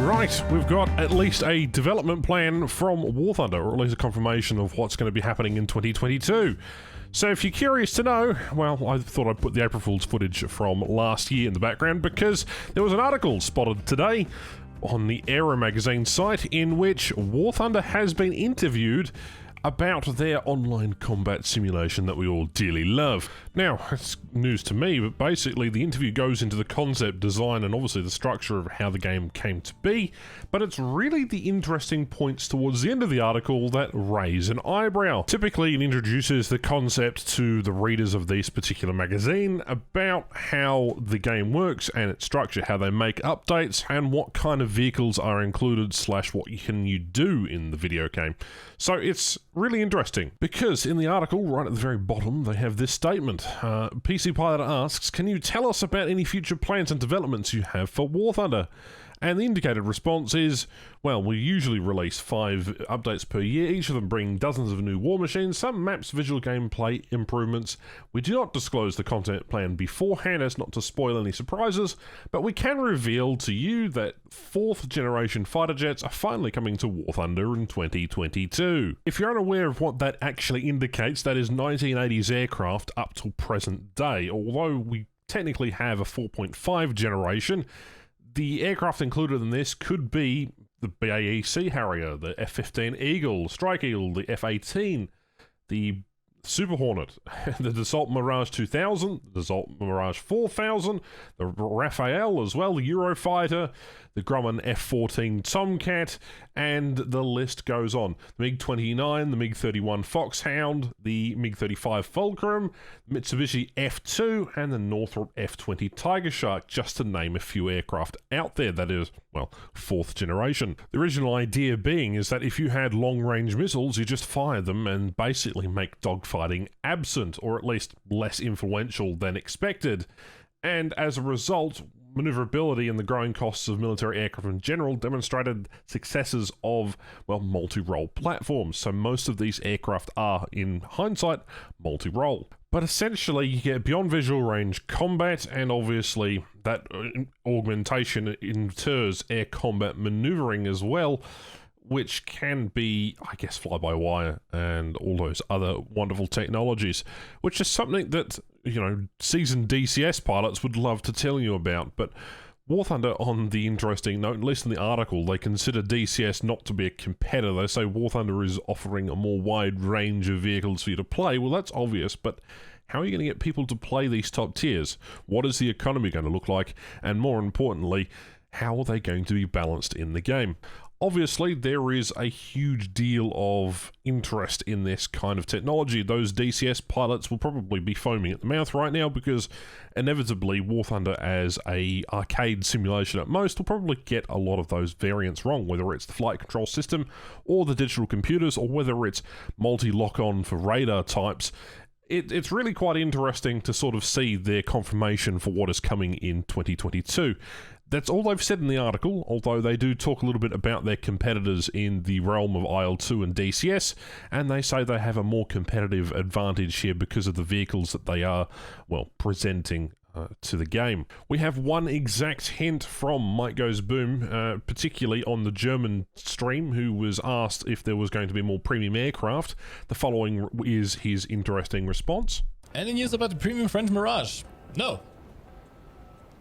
Right, we've got at least a development plan from War Thunder, or at least a confirmation of what's going to be happening in 2022. So if you're curious to know, well, I thought I'd put the April Fool's footage from last year in the background because there was an article spotted today on the Aero magazine site in which War Thunder has been interviewed about their online combat simulation that we all dearly love. Now, it's news to me, but basically the interview goes into the concept, design, and obviously the structure of how the game came to be, but it's really the interesting points towards the end of the article that raise an eyebrow. Typically, it introduces the concept to the readers of this particular magazine about how the game works and its structure, how they make updates, and what kind of vehicles are included / what can you do in the video game. So it's really interesting, because in the article, right at the very bottom, they have this statement. PC Pilot asks, can you tell us about any future plans and developments you have for War Thunder? And the indicated response is, well, we usually release 5 updates per year, each of them bringing dozens of new war machines, some maps, visual gameplay improvements. We do not disclose the content plan beforehand as not to spoil any surprises, but we can reveal to you that 4th generation fighter jets are finally coming to War Thunder in 2022. If you're unaware of what that actually indicates, that is 1980s aircraft up till present day. Although we technically have a 4.5 generation, the aircraft included in this could be the BAE Sea Harrier, the F-15 Eagle, Strike Eagle, the F-18, the Super Hornet, the Dassault Mirage 2000, the Dassault Mirage 4000, the Rafale as well, the Eurofighter, the Grumman F-14 Tomcat, and the list goes on. The MiG-29, the MiG-31 Foxhound, the MiG-35 Fulcrum, Mitsubishi F2, and the Northrop F-20 Tiger Shark, just to name a few aircraft out there that is, well, 4th generation. The original idea being is that if you had long-range missiles, you just fire them and basically make dogfighting absent, or at least less influential than expected. And as a result, maneuverability and the growing costs of military aircraft in general demonstrated successes of, well, multi-role platforms. So most of these aircraft are, in hindsight, multi-role. But essentially, you get beyond visual range combat, and obviously that augmentation inters air combat maneuvering as well, which can be, I guess, fly-by-wire and all those other wonderful technologies, which is something that, you know, seasoned DCS pilots would love to tell you about. But War Thunder, on the interesting note, at least in the article, they consider DCS not to be a competitor. They say War Thunder is offering a more wide range of vehicles for you to play. Well, that's obvious, but how are you going to get people to play these top tiers? What is the economy going to look like? And more importantly, how are they going to be balanced in the game? Obviously, there is a huge deal of interest in this kind of technology. Those DCS pilots will probably be foaming at the mouth right now because inevitably War Thunder as a arcade simulation at most will probably get a lot of those variants wrong, whether it's the flight control system or the digital computers, or whether it's multi-lock-on for radar types. It's really quite interesting to sort of see their confirmation for what is coming in 2022. That's all they've said in the article, although they do talk a little bit about their competitors in the realm of IL-2 and DCS, and they say they have a more competitive advantage here because of the vehicles that they are, well, presenting to the game. We have one exact hint from Mike Goes Boom, particularly on the German stream, who was asked if there was going to be more premium aircraft. The following is his interesting response. Any news about the premium French Mirage? No.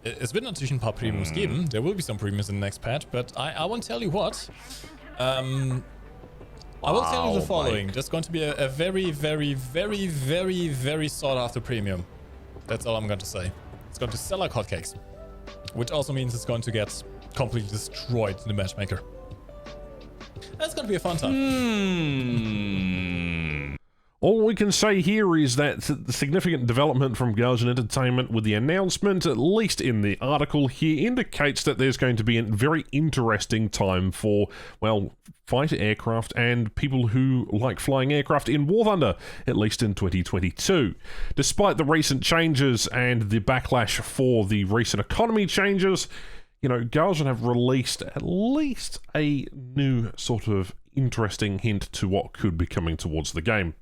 Es wird natürlich ein paar Premiums geben. There will be some premiums in the next patch, but I won't tell you what. I will tell you the following. There's going to be a very, very, very, very, very sought after premium. That's all I'm going to say. It's going to sell like hotcakes. Which also means it's going to get completely destroyed in the matchmaker. That's going to be a fun time. All we can say here is that the significant development from Gaijin Entertainment with the announcement, at least in the article here, indicates that there's going to be a very interesting time for, well, fighter aircraft and people who like flying aircraft in War Thunder, at least in 2022. Despite the recent changes and the backlash for the recent economy changes, you know, Gaijin have released at least a new sort of interesting hint to what could be coming towards the game.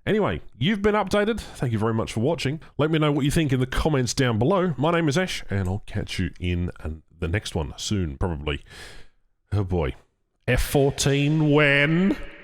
Anyway, you've been updated. Thank you very much for watching. Let me know what you think in the comments down below. My name is Ash, and I'll catch you in the next one soon, probably. Oh boy. F14 when?